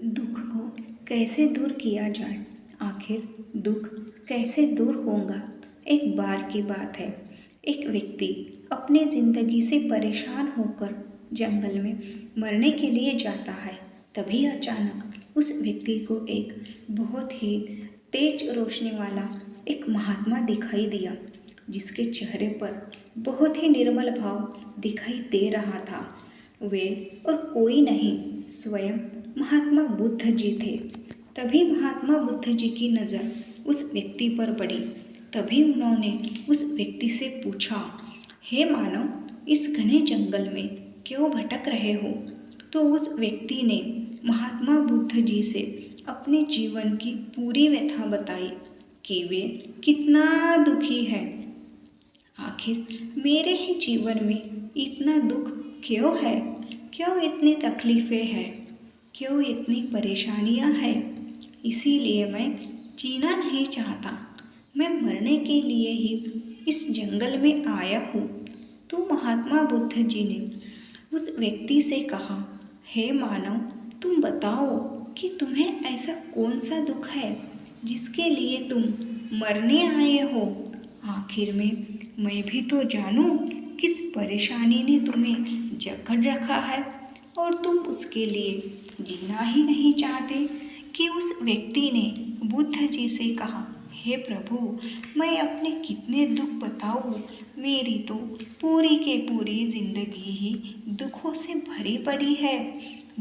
दुख को कैसे दूर किया जाए। आखिर दुख कैसे दूर होगा। एक बार की बात है, एक व्यक्ति अपने जिंदगी से परेशान होकर जंगल में मरने के लिए जाता है। तभी अचानक उस व्यक्ति को एक बहुत ही तेज रोशनी वाला एक महात्मा दिखाई दिया, जिसके चेहरे पर बहुत ही निर्मल भाव दिखाई दे रहा था। वे और कोई नहीं, स्वयं महात्मा बुद्ध जी थे। तभी महात्मा बुद्ध जी की नज़र उस व्यक्ति पर पड़ी। तभी उन्होंने उस व्यक्ति से पूछा, हे मानव, इस घने जंगल में क्यों भटक रहे हो। तो उस व्यक्ति ने महात्मा बुद्ध जी से अपने जीवन की पूरी व्यथा बताई कि वे कितना दुखी है। आखिर मेरे ही जीवन में इतना दुख क्यों है, क्यों इतनी तकलीफ़ें हैं, क्यों इतनी परेशानियां हैं। इसीलिए मैं जीना नहीं चाहता, मैं मरने के लिए ही इस जंगल में आया हूँ। तो महात्मा बुद्ध जी ने उस व्यक्ति से कहा, हे मानव, तुम बताओ कि तुम्हें ऐसा कौन सा दुख है जिसके लिए तुम मरने आए हो। आखिर में मैं भी तो जानूं किस परेशानी ने तुम्हें जकड़ रखा है और तुम उसके लिए जीना ही नहीं चाहते। कि उस व्यक्ति ने बुद्ध जी से कहा, हे प्रभु, मैं अपने कितने दुख बताऊं। मेरी तो पूरी के पूरी जिंदगी ही दुखों से भरी पड़ी है।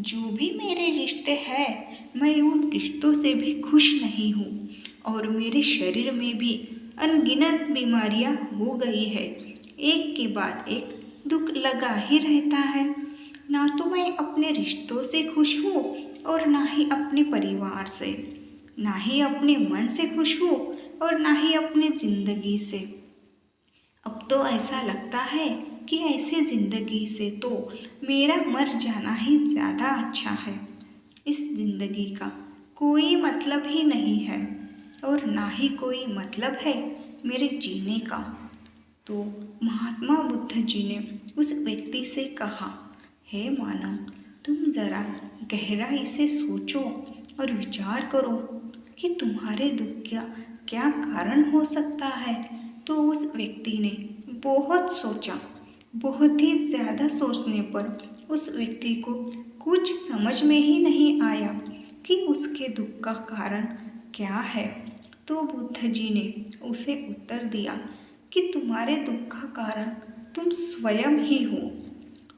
जो भी मेरे रिश्ते हैं, मैं उन रिश्तों से भी खुश नहीं हूँ और मेरे शरीर में भी अनगिनत बीमारियाँ हो गई है। एक के बाद एक दुख लगा ही रहता है। ना तो मैं अपने रिश्तों से खुश हूँ और ना ही अपने परिवार से, ना ही अपने मन से खुश हूँ और ना ही अपनी ज़िंदगी से। अब तो ऐसा लगता है कि ऐसे ज़िंदगी से तो मेरा मर जाना ही ज़्यादा अच्छा है। इस ज़िंदगी का कोई मतलब ही नहीं है और ना ही कोई मतलब है मेरे जीने का। तो महात्मा बुद्ध जी ने उस व्यक्ति से कहा, हे मानव, तुम ज़रा गहराई से सोचो और विचार करो कि तुम्हारे दुख का क्या कारण हो सकता है। तो उस व्यक्ति ने बहुत सोचा। बहुत ही ज़्यादा सोचने पर उस व्यक्ति को कुछ समझ में ही नहीं आया कि उसके दुख का कारण क्या है। तो बुद्ध जी ने उसे उत्तर दिया कि तुम्हारे दुख का कारण तुम स्वयं ही हो।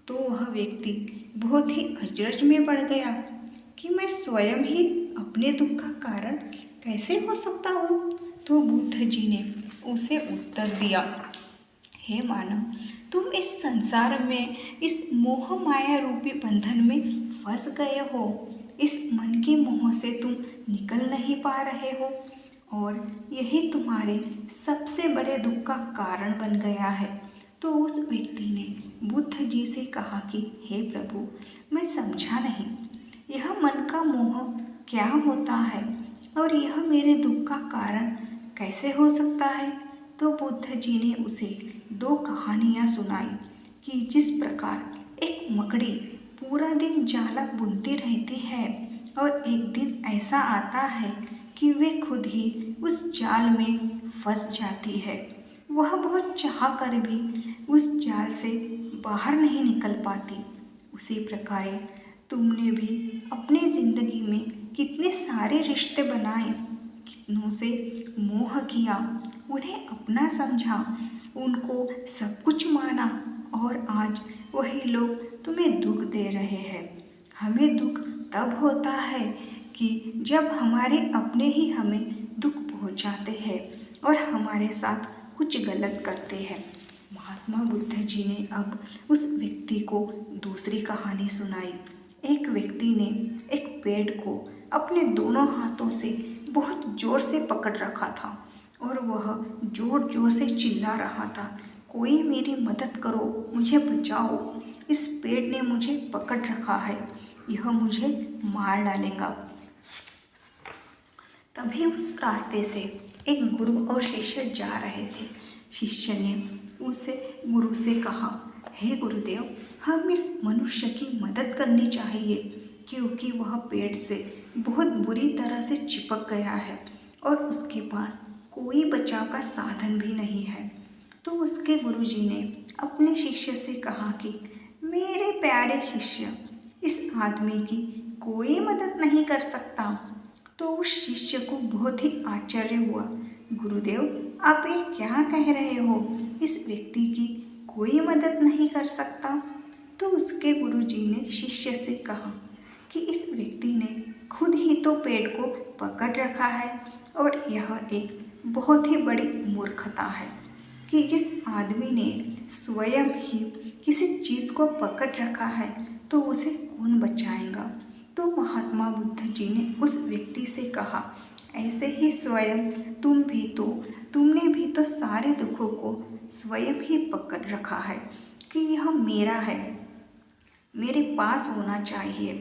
तो वह व्यक्ति बहुत ही अचरज में पड़ गया कि मैं स्वयं ही अपने दुख का कारण कैसे हो सकता हूँ। तो बुद्ध जी ने उसे उत्तर दिया, हे मानव, तुम इस संसार में इस मोह माया रूपी बंधन में फंस गए हो। इस मन के मोह से तुम निकल नहीं पा रहे हो और यही तुम्हारे सबसे बड़े दुख का कारण बन गया है। तो उस व्यक्ति ने बुद्ध जी से कहा कि हे प्रभु, मैं समझा नहीं, यह मन का मोह क्या होता है और यह मेरे दुख का कारण कैसे हो सकता है। तो बुद्ध जी ने उसे दो कहानियाँ सुनाई कि जिस प्रकार एक मकड़ी पूरा दिन जाला बुनती रहती है और एक दिन ऐसा आता है कि वे खुद ही उस जाल में फंस जाती है। वह बहुत चाह कर भी उस जाल से बाहर नहीं निकल पाती। उसी प्रकार तुमने भी अपने ज़िंदगी में कितने सारे रिश्ते बनाए, कितनों से मोह किया, उन्हें अपना समझा, उनको सब कुछ माना और आज वही लोग तुम्हें दुख दे रहे हैं। हमें दुख तब होता है कि जब हमारे अपने ही हमें दुख पहुंचाते हैं और हमारे साथ कुछ गलत करते हैं। महात्मा बुद्ध जी ने अब उस व्यक्ति को दूसरी कहानी सुनाई। एक व्यक्ति ने एक पेड़ को अपने दोनों हाथों से बहुत जोर से पकड़ रखा था और वह जोर जोर से चिल्ला रहा था, कोई मेरी मदद करो, मुझे बचाओ, इस पेड़ ने मुझे पकड़ रखा है, यह मुझे मार डालेगा। तभी उस रास्ते से एक गुरु और शिष्य जा रहे थे। शिष्य ने उसे गुरु से कहा, हे गुरुदेव, हम इस मनुष्य की मदद करनी चाहिए, क्योंकि वह पेड़ से बहुत बुरी तरह से चिपक गया है और उसके पास कोई बचाव का साधन भी नहीं है। तो उसके गुरुजी ने अपने शिष्य से कहा कि मेरे प्यारे शिष्य, इस आदमी की कोई मदद नहीं कर सकता। तो उस शिष्य को बहुत ही आश्चर्य हुआ। गुरुदेव, आप ये क्या कह रहे हो? इस व्यक्ति की कोई मदद नहीं कर सकता? तो उसके गुरुजी ने शिष्य से कहा कि इस व्यक्ति ने खुद ही तो पेड़ को पकड़ रखा है और यह एक बहुत ही बड़ी मूर्खता है कि जिस आदमी ने स्वयं ही किसी चीज़ को पकड़ रखा है तो उसे कौन बचाएगा। तो महात्मा बुद्ध जी ने उस व्यक्ति से कहा, ऐसे ही स्वयं तुमने भी तो सारे दुखों को स्वयं ही पकड़ रखा है कि यह मेरा है, मेरे पास होना चाहिए,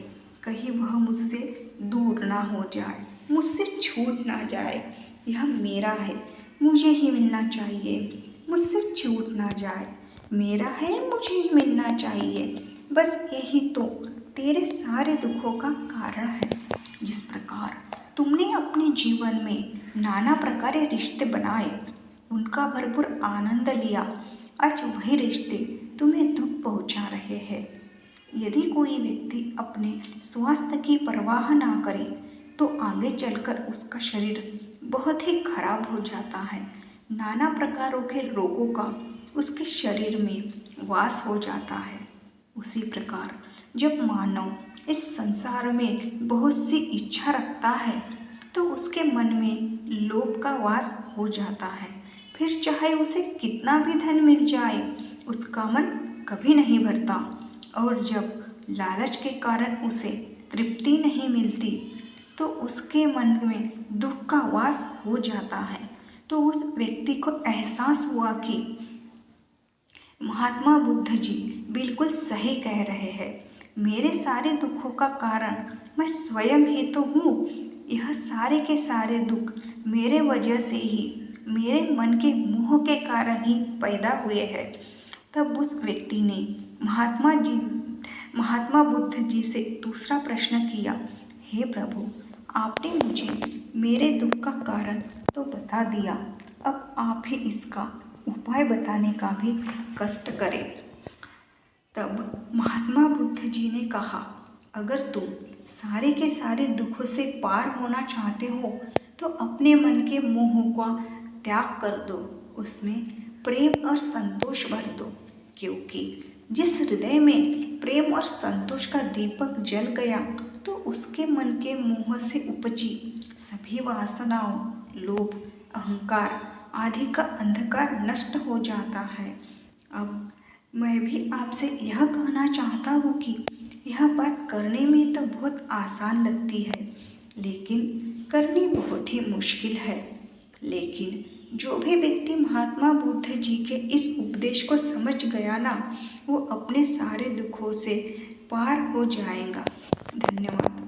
कहीं वह मुझसे दूर ना हो जाए, मुझसे छूट ना जाए। यह मेरा है, मुझे ही मिलना चाहिए, मुझसे छूट ना जाए, मेरा है, मुझे ही मिलना चाहिए। बस यही तो तेरे सारे दुखों का कारण है। जिस प्रकार तुमने अपने जीवन में नाना प्रकार के रिश्ते बनाए, उनका भरपूर आनंद लिया, आज वही रिश्ते तुम्हें दुख पहुंचा रहे हैं। यदि कोई व्यक्ति अपने स्वास्थ्य की परवाह ना करे तो आगे चलकर उसका शरीर बहुत ही खराब हो जाता है। नाना प्रकारों के रोगों का उसके शरीर में वास हो जाता है। उसी प्रकार जब मानव इस संसार में बहुत सी इच्छा रखता है तो उसके मन में लोभ का वास हो जाता है। फिर चाहे उसे कितना भी धन मिल जाए, उसका मन कभी नहीं भरता। और जब लालच के कारण उसे तृप्ति नहीं मिलती तो उसके मन में दुख का वास हो जाता है। तो उस व्यक्ति को एहसास हुआ कि महात्मा बुद्ध जी बिल्कुल सही कह रहे हैं। मेरे सारे दुखों का कारण मैं स्वयं ही तो हूँ। यह सारे के सारे दुख मेरे वजह से ही, मेरे मन के मोह के कारण ही पैदा हुए हैं। तब उस व्यक्ति ने महात्मा बुद्ध जी से दूसरा प्रश्न किया, हे प्रभु, आपने मुझे मेरे दुख का कारण तो बता दिया, अब आप ही इसका उपाय बताने का भी कष्ट करें। तब महात्मा बुद्ध जी ने कहा, अगर तुम सारे के सारे दुखों से पार होना चाहते हो तो अपने मन के मोह का त्याग कर दो, उसमें प्रेम और संतोष भर दो। क्योंकि जिस हृदय में प्रेम और संतोष का दीपक जल गया तो उसके मन के मोह से उपजी सभी वासनाओं, लोभ, अहंकार आदि का अंधकार नष्ट हो जाता है। अब मैं भी आपसे यह कहना चाहता हूँ कि यह बात करने में तो बहुत आसान लगती है, लेकिन करनी बहुत ही मुश्किल है। लेकिन जो भी व्यक्ति महात्मा बुद्ध जी के इस उपदेश को समझ गया ना, वो अपने सारे दुखों से पार हो जाएगा। धन्यवाद।